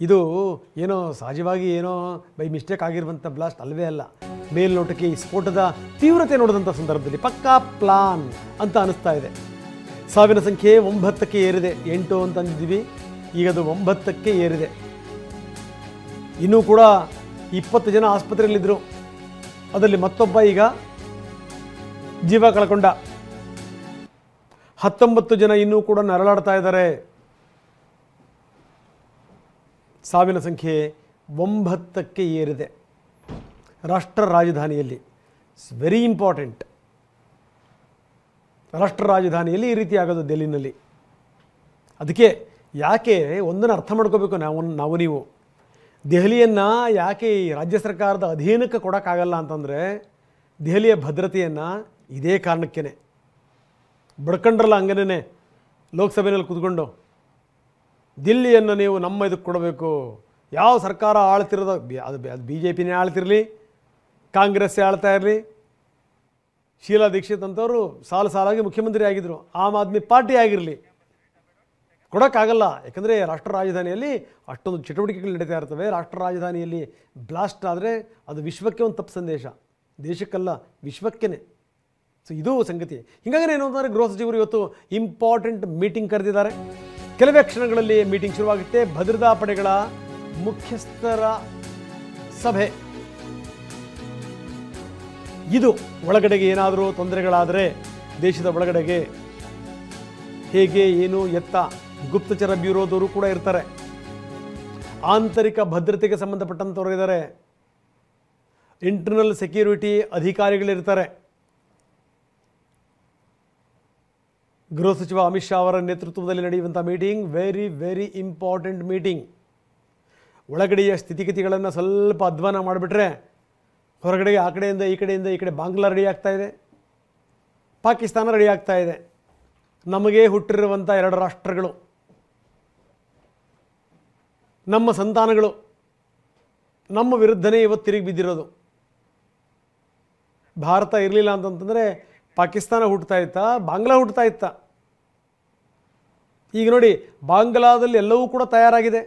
ಇದು ಏನೋ ಸಹಜವಾಗಿ ಏನೋ ಬೈ ಮಿಸ್ಟೇಕ್ ಆಗಿರುವಂಥ ಬ್ಲಾಸ್ಟ್ ಅಲ್ಲವೇ ಅಲ್ಲ. ಮೇಲ್ನೋಟಕ್ಕೆ ಈ ಸ್ಫೋಟದ ತೀವ್ರತೆ ನೋಡಿದಂಥ ಸಂದರ್ಭದಲ್ಲಿ ಪಕ್ಕಾ ಪ್ಲಾನ್ ಅಂತ ಅನಿಸ್ತಾ ಇದೆ. ಸಾವಿನ ಸಂಖ್ಯೆ 9ಕ್ಕೆ ಏರಿದೆ. 8 ಅಂತ ಅಂದಿದ್ದೀವಿ, ಈಗ ಅದು 9ಕ್ಕೆ ಏರಿದೆ. ಇನ್ನೂ ಕೂಡ 20 ಜನ ಆಸ್ಪತ್ರೆಯಲ್ಲಿದ್ದರು. ಅದರಲ್ಲಿ ಮತ್ತೊಬ್ಬ ಈಗ ಜೀವ ಕಳ್ಕೊಂಡ. 19 ಜನ ಇನ್ನೂ ಕೂಡ ನರಳಾಡ್ತಾ ಇದ್ದಾರೆ. ಸಾವಿನ ಸಂಖ್ಯೆ 9ಕ್ಕೆ ಏರಿದೆ ರಾಷ್ಟ್ರ ರಾಜಧಾನಿಯಲ್ಲಿ. It's very important. ರಾಷ್ಟ್ರ ರಾಜಧಾನಿಯಲ್ಲಿ ಈ ರೀತಿ ಆಗೋದು ಡೆಲ್ಲಿನಲ್ಲಿ. ಅದಕ್ಕೆ ಯಾಕೆ ಒಂದನ್ನು ಅರ್ಥ ಮಾಡ್ಕೋಬೇಕು ನಾವು ನೀವು. ದೆಹಲಿಯನ್ನು ಯಾಕೆ ಈ ರಾಜ್ಯ ಸರ್ಕಾರದ ಅಧೀನಕ್ಕೆ ಕೊಡೋಕ್ಕಾಗಲ್ಲ ಅಂತಂದರೆ ದೆಹಲಿಯ ಭದ್ರತೆಯನ್ನು ಇದೇ ಕಾರಣಕ್ಕೇ ಬಡ್ಕೊಂಡ್ರಲ್ಲ. ಹಂಗನೇ ಲೋಕಸಭೆಯಲ್ಲಿ ಕೂತ್ಕೊಂಡು ದಿಲ್ಲಿಯನ್ನು ನೀವು ನಮ್ಮ ಇದಕ್ಕೆ ಕೊಡಬೇಕು. ಯಾವ ಸರ್ಕಾರ ಆಳ್ತಿರೋದು, ಅದು BJPನೇ ಆಳ್ತಿರಲಿ, ಕಾಂಗ್ರೆಸ್ಸೇ ಆಳ್ತಾ ಇರಲಿ. ಶೀಲಾ ದೀಕ್ಷಿತ್ ಅಂತವರು ಸಾಲಾಗಿ ಮುಖ್ಯಮಂತ್ರಿ ಆಗಿದ್ದರು, ಆಮ್ ಆದ್ಮಿ ಪಾರ್ಟಿ ಆಗಿರಲಿ, ಕೊಡೋಕ್ಕಾಗಲ್ಲ. ಯಾಕಂದರೆ ರಾಷ್ಟ್ರ ರಾಜಧಾನಿಯಲ್ಲಿ ಅಷ್ಟೊಂದು ಚಟುವಟಿಕೆಗಳು ನಡೀತಾ ಇರ್ತವೆ. ರಾಷ್ಟ್ರ ರಾಜಧಾನಿಯಲ್ಲಿ ಬ್ಲಾಸ್ಟ್ ಆದರೆ ಅದು ವಿಶ್ವಕ್ಕೆ ಒಂದು ತಪ್ಪು ಸಂದೇಶ, ದೇಶಕ್ಕಲ್ಲ ವಿಶ್ವಕ್ಕೇ. ಸೊ ಇದು ಸಂಗತಿ. ಹೀಗಾಗಿ ಏನು ಅಂತಂದರೆ ಗೃಹ ಸಚಿವರು ಇವತ್ತು ಇಂಪಾರ್ಟೆಂಟ್ ಮೀಟಿಂಗ್ ಕರೆದಿದ್ದಾರೆ. ಕೆಲವೇ ಕ್ಷಣಗಳಲ್ಲಿ ಮೀಟಿಂಗ್ ಶುರುವಾಗುತ್ತೆ. ಭದ್ರತಾ ಪಡೆಗಳ ಮುಖ್ಯಸ್ಥರ ಸಭೆ. ಇದು ಒಳಗಡೆಗೆ ಏನಾದರೂ ತೊಂದರೆಗಳಾದರೆ ದೇಶದ ಒಳಗಡೆಗೆ ಹೇಗೆ ಏನು ಎತ್ತ ಗುಪ್ತಚರ ಬ್ಯೂರೋದವರು ಕೂಡ ಇರ್ತಾರೆ. ಆಂತರಿಕ ಭದ್ರತೆಗೆ ಸಂಬಂಧಪಟ್ಟಂಥವ್ರು ಇದ್ದಾರೆ. ಇಂಟರ್ನಲ್ ಸೆಕ್ಯೂರಿಟಿ ಅಧಿಕಾರಿಗಳಿರ್ತಾರೆ. ಗೃಹ ಸಚಿವ ಅಮಿತ್ ಶಾ ಅವರ ನೇತೃತ್ವದಲ್ಲಿ ನಡೆಯುವಂಥ ಮೀಟಿಂಗ್ ವೆರಿ ಇಂಪಾರ್ಟೆಂಟ್ ಮೀಟಿಂಗ್. ಒಳಗಡೆಯ ಸ್ಥಿತಿಗತಿಗಳನ್ನು ಸ್ವಲ್ಪ ಅಧ್ವಾನ ಮಾಡಿಬಿಟ್ರೆ ಹೊರಗಡೆಗೆ ಆ ಕಡೆಯಿಂದ ಈ ಕಡೆ ಬಾಂಗ್ಲಾ ರೆಡಿ ಆಗ್ತಾ ಇದೆ, ಪಾಕಿಸ್ತಾನ ರೆಡಿ ಆಗ್ತಾ ಇದೆ. ನಮಗೆ ಹುಟ್ಟಿರುವಂಥ 2 ರಾಷ್ಟ್ರಗಳು, ನಮ್ಮ ಸಂತಾನಗಳು ನಮ್ಮ ವಿರುದ್ಧನೇ ಇವತ್ತು ತಿರುಗಿ ಬಿದ್ದಿರೋದು. ಭಾರತ ಇರಲಿಲ್ಲ ಅಂತಂತಂದರೆ ಪಾಕಿಸ್ತಾನ ಹುಟ್ಟುತ್ತಾ ಇತ್ತಾ, ಬಾಂಗ್ಲಾ ಹುಟ್ಟುತ್ತಾ ಇತ್ತ. ಈಗ ನೋಡಿ, ಬಾಂಗ್ಲಾದಲ್ಲಿ ಎಲ್ಲವೂ ಕೂಡ ತಯಾರಾಗಿದೆ.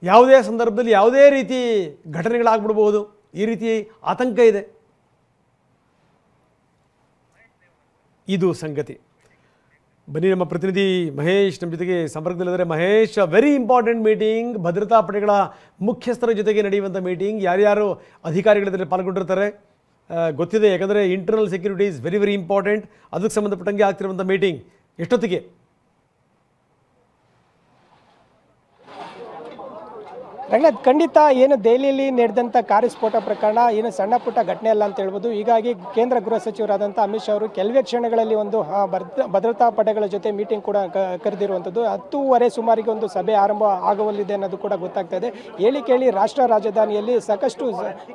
ಯಾವುದೇ ಸಂದರ್ಭದಲ್ಲಿ ಯಾವುದೇ ರೀತಿ ಘಟನೆಗಳಾಗ್ಬಿಡ್ಬೋದು, ಈ ರೀತಿ ಆತಂಕ ಇದೆ. ಇದು ಸಂಗತಿ. ಬನ್ನಿ, ನಮ್ಮ ಪ್ರತಿನಿಧಿ ಮಹೇಶ್ ನಮ್ಮ ಜೊತೆಗೆ ಸಂಪರ್ಕದಲ್ಲಿದ್ದಾರೆ. ಮಹೇಶ್, ವೆರಿ ಇಂಪಾರ್ಟೆಂಟ್ ಮೀಟಿಂಗ್, ಭದ್ರತಾ ಪಡೆಗಳ ಮುಖ್ಯಸ್ಥರ ಜೊತೆಗೆ ನಡೆಯುವಂಥ ಮೀಟಿಂಗ್. ಯಾರ್ಯಾರು ಅಧಿಕಾರಿಗಳಿದ್ರೆ ಪಾಲ್ಗೊಂಡಿರ್ತಾರೆ ಗೊತ್ತಿದೆ, ಯಾಕಂದರೆ internal security is very important. ಅದಕ್ಕೆ ಸಂಬಂಧಪಟ್ಟಂಗೆ ಆಗ್ತಿರುವಂಥ ಮೀಟಿಂಗ್ ಎಷ್ಟೊತ್ತಿಗೆ? ರಂಗನಾಥ್, ಖಂಡಿತ ಏನು ದೆಹಲಿಯಲ್ಲಿ ನಡೆದಂಥ ಕಾರು ಸ್ಫೋಟ ಪ್ರಕರಣ ಏನು ಸಣ್ಣ ಪುಟ್ಟ ಘಟನೆ ಅಲ್ಲ ಅಂತ ಹೇಳ್ಬೋದು. ಹೀಗಾಗಿ ಕೇಂದ್ರ ಗೃಹ ಸಚಿವರಾದಂಥ ಅಮಿತ್ ಶಾ ಅವರು ಕೆಲವೇ ಕ್ಷಣಗಳಲ್ಲಿ ಒಂದು ಭದ್ರತಾ ಪಡೆಗಳ ಜೊತೆ ಮೀಟಿಂಗ್ ಕೂಡ ಕರೆದಿರುವಂಥದ್ದು. 10:30 ಸುಮಾರಿಗೆ ಒಂದು ಸಭೆ ಆರಂಭ ಆಗಲಿದೆ ಅನ್ನೋದು ಕೂಡ ಗೊತ್ತಾಗ್ತಾ ಇದೆ. ಕೇಳಿ ರಾಷ್ಟ್ರ ರಾಜಧಾನಿಯಲ್ಲಿ ಸಾಕಷ್ಟು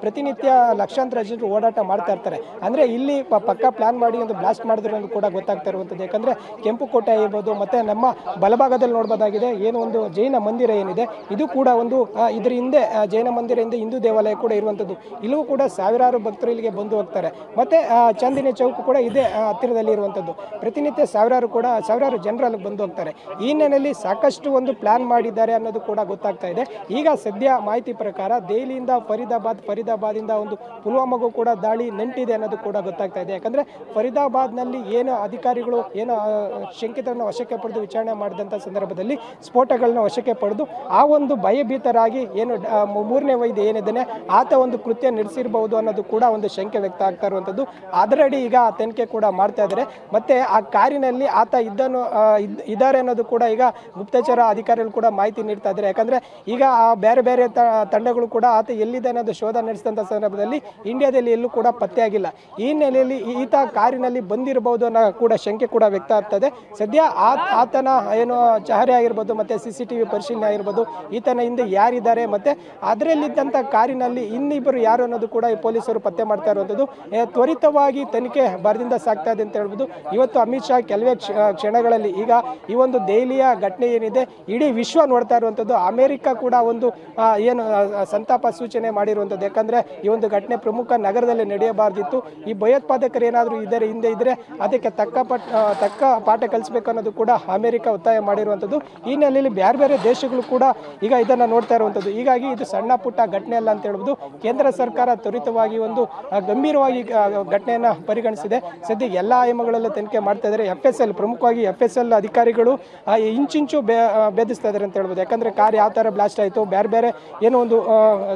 ಪ್ರತಿನಿತ್ಯ ಲಕ್ಷಾಂತರ ಜನರು ಓಡಾಟ ಮಾಡ್ತಾ ಇರ್ತಾರೆ. ಅಂದರೆ ಇಲ್ಲಿ ಪಕ್ಕಾ ಪ್ಲಾನ್ ಮಾಡಿ ಒಂದು ಬ್ಲಾಸ್ಟ್ ಮಾಡಿದ್ರು ಅನ್ನೋದು ಕೂಡ ಗೊತ್ತಾಗ್ತಾ ಇರುವಂಥದ್ದು. ಯಾಕಂದರೆ ಕೆಂಪುಕೋಟೆ ಇರ್ಬೋದು, ಮತ್ತು ನಮ್ಮ ಬಲಭಾಗದಲ್ಲಿ ನೋಡ್ಬೋದಾಗಿದೆ ಏನು ಒಂದು ಜೈನ ಮಂದಿರ ಏನಿದೆ, ಇದು ಕೂಡ ಒಂದು ಇದರ ಹಿಂದೆ ಜೈನ ಮಂದಿರ ಹಿಂದೆ ಹಿಂದೂ ದೇವಾಲಯ ಕೂಡ ಇರುವಂಥದ್ದು. ಇಲ್ಲೂ ಕೂಡ ಸಾವಿರಾರು ಭಕ್ತರು ಇಲ್ಲಿಗೆ ಬಂದು ಹೋಗ್ತಾರೆ. ಮತ್ತು ಚಾಂದಿನಿ ಚೌಕ್ ಕೂಡ ಇದೇ ಹತ್ತಿರದಲ್ಲಿ ಇರುವಂಥದ್ದು. ಪ್ರತಿನಿತ್ಯ ಸಾವಿರಾರು ಜನರು ಅಲ್ಲಿಗೆ ಬಂದು ಹೋಗ್ತಾರೆ. ಈ ಹಿನ್ನೆಲೆಯಲ್ಲಿ ಸಾಕಷ್ಟು ಒಂದು ಪ್ಲಾನ್ ಮಾಡಿದ್ದಾರೆ ಅನ್ನೋದು ಕೂಡ ಗೊತ್ತಾಗ್ತಾ ಇದೆ. ಈಗ ಸದ್ಯ ಮಾಹಿತಿ ಪ್ರಕಾರ ದೆಹಲಿಯಿಂದ ಫರೀದಾಬಾದಿಂದ ಒಂದು ಪುಲ್ವಾಮಾಗೂ ಕೂಡ ದಾಳಿ ನಂಟಿದೆ ಅನ್ನೋದು ಕೂಡ ಗೊತ್ತಾಗ್ತಾ ಇದೆ. ಯಾಕಂದರೆ ಫರೀದಾಬಾದ್ನಲ್ಲಿ ಏನು ಅಧಿಕಾರಿಗಳು ಏನು ಶಂಕಿತರನ್ನು ವಶಕ್ಕೆ ಪಡೆದು ವಿಚಾರಣೆ ಮಾಡಿದಂಥ ಸಂದರ್ಭದಲ್ಲಿ ಸ್ಫೋಟಗಳನ್ನ ವಶಕ್ಕೆ ಪಡೆದು ಆ ಒಂದು ಭಯಭೀತರಾಗಿ ಏನು 3ನೇ ವೈದ್ಯ ಏನಿದ್ದಾನೆ ಆತ ಒಂದು ಕೃತ್ಯ ನಡೆಸಿರಬಹುದು ಅನ್ನೋದು ಕೂಡ ಒಂದು ಶಂಕೆ ವ್ಯಕ್ತ ಆಗ್ತಾ ಇರುವಂಥದ್ದು. ಅದರಡಿ ಈಗ ತನಿಖೆ ಕೂಡ ಮಾಡ್ತಾ ಇದ್ದಾರೆ. ಮತ್ತೆ ಆ ಕಾರಿನಲ್ಲಿ ಆತ ಇದ್ದಾರೆ ಅನ್ನೋದು ಕೂಡ ಈಗ ಗುಪ್ತಚರ ಅಧಿಕಾರಿಗಳು ಕೂಡ ಮಾಹಿತಿ ನೀಡ್ತಾ ಇದ್ದಾರೆ. ಯಾಕಂದ್ರೆ ಈಗ ಬೇರೆ ತಂಡಗಳು ಕೂಡ ಆತ ಎಲ್ಲಿದೆ ಅನ್ನೋದು ಶೋಧ ನಡೆಸಿದಂಥ ಸಂದರ್ಭದಲ್ಲಿ ಇಂಡಿಯಾದಲ್ಲಿ ಎಲ್ಲೂ ಕೂಡ ಪತ್ತೆಯಾಗಿಲ್ಲ. ಈ ಹಿನ್ನೆಲೆಯಲ್ಲಿ ಈತ ಕಾರಿನಲ್ಲಿ ಬಂದಿರಬಹುದು ಅನ್ನೋ ಕೂಡ ಶಂಕೆ ಕೂಡ ವ್ಯಕ್ತ ಆಗ್ತದೆ. ಸದ್ಯ ಆತನ ಏನು ಚಹರೆ ಆಗಿರ್ಬೋದು, ಮತ್ತೆ CCTV ಪರಿಶೀಲನೆ ಆಗಿರ್ಬೋದು, ಈತನ ಹಿಂದೆ ಯಾರಿದ್ದಾರೆ ಇದ್ದಾರೆ. ಮತ್ತು ಅದರಲ್ಲಿದ್ದಂಥ ಕಾರಿನಲ್ಲಿ ಇನ್ನಿಬ್ಬರು ಯಾರು ಅನ್ನೋದು ಕೂಡ ಈ ಪೊಲೀಸರು ಪತ್ತೆ ಮಾಡ್ತಾ ಇರುವಂಥದ್ದು. ತ್ವರಿತವಾಗಿ ತನಿಖೆ ಭರದಿಂದ ಸಾಗ್ತಾ ಇದೆ ಅಂತ ಹೇಳ್ಬೋದು. ಇವತ್ತು ಅಮಿತ್ ಶಾ ಕೆಲವೇ ಕ್ಷಣಗಳಲ್ಲಿ ಈಗ ಈ ಒಂದು ದೆಹಲಿಯ ಘಟನೆ ಏನಿದೆ ಇಡೀ ವಿಶ್ವ ನೋಡ್ತಾ ಇರುವಂಥದ್ದು. ಅಮೆರಿಕ ಕೂಡ ಒಂದು ಏನು ಸಂತಾಪ ಸೂಚನೆ ಮಾಡಿರುವಂಥದ್ದು. ಯಾಕಂದರೆ ಈ ಒಂದು ಘಟನೆ ಪ್ರಮುಖ ನಗರದಲ್ಲಿ ನಡೆಯಬಾರ್ದಿತ್ತು. ಈ ಭಯೋತ್ಪಾದಕರು ಏನಾದರೂ ಇದರ ಹಿಂದೆ ಇದ್ದರೆ ಅದಕ್ಕೆ ತಕ್ಕ ಪಾಠ ಕಲಿಸಬೇಕು ಅನ್ನೋದು ಕೂಡ ಅಮೆರಿಕ ಒತ್ತಾಯ ಮಾಡಿರುವಂಥದ್ದು. ಈ ಹಿನ್ನೆಲೆಯಲ್ಲಿ ಬೇರೆ ಬೇರೆ ದೇಶಗಳು ಕೂಡ ಈಗ ಇದನ್ನು ನೋಡ್ತಾ ಇರುವಂಥದ್ದು. ಹೀಗಾಗಿ ಇದು ಸಣ್ಣ ಪುಟ್ಟ ಘಟನೆ ಅಲ್ಲ ಅಂತ ಹೇಳ್ಬೋದು. ಕೇಂದ್ರ ಸರ್ಕಾರ ತ್ವರಿತವಾಗಿ ಒಂದು ಗಂಭೀರವಾಗಿ ಘಟನೆಯನ್ನು ಪರಿಗಣಿಸಿದೆ. ಸದ್ಯ ಎಲ್ಲ ಆಯಾಮಗಳಲ್ಲೂ ತನಿಖೆ ಮಾಡ್ತಾ ಇದ್ದಾರೆ. FSL ಪ್ರಮುಖವಾಗಿ FSL ಅಧಿಕಾರಿಗಳು ಇಂಚಿಂಚು ಭೇದಿಸ್ತಾ ಇದ್ದಾರೆ ಅಂತ ಹೇಳ್ಬೋದು. ಯಾಕಂದರೆ ಕಾರ್ ಯಾವ ಥರ ಬ್ಲಾಸ್ಟ್ ಆಯಿತು, ಬೇರೆ ಬೇರೆ ಏನೋ ಒಂದು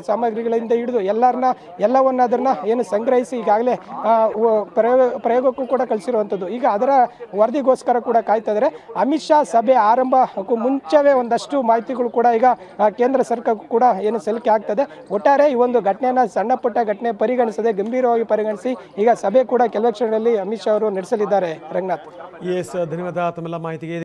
ಸಾಮಗ್ರಿಗಳಿಂದ ಹಿಡಿದು ಎಲ್ಲವನ್ನ ಅದನ್ನು ಏನು ಸಂಗ್ರಹಿಸಿ ಈಗಾಗಲೇ ಪ್ರಯೋಗಕ್ಕೂ ಕೂಡ ಕಳಿಸಿರುವಂಥದ್ದು. ಈಗ ಅದರ ವರದಿಗೋಸ್ಕರ ಕೂಡ ಕಾಯ್ತಾ ಇದ್ದಾರೆ. ಅಮಿತ್ ಶಾ ಸಭೆ ಆರಂಭಕ್ಕೂ ಮುಂಚೆವೇ ಒಂದಷ್ಟು ಮಾಹಿತಿಗಳು ಕೂಡ ಈಗ ಕೇಂದ್ರ ಸರ್ಕಾರಕ್ಕೂ ಕೂಡ ಏನು ಸಲ್ಲಿಕೆ ಆಗ್ತದೆ. ಒಟ್ಟಾರೆ ಈ ಒಂದು ಘಟನೆಯನ್ನು ಸಣ್ಣ ಪುಟ್ಟ ಘಟನೆ ಪರಿಗಣಿಸದೆ ಗಂಭೀರವಾಗಿ ಪರಿಗಣಿಸಿ ಈಗ ಸಭೆ ಕೂಡ ಕೆಲವು ಕ್ಷಣಗಳಲ್ಲಿ ಅಮಿತ್ ಶಾ ಅವರು ನಡೆಸಲಿದ್ದಾರೆ. ರಂಗನಾಥ್. ಎಸ್, ಧನ್ಯವಾದ ತಮ್ಮೆಲ್ಲ ಮಾಹಿತಿಗೆ.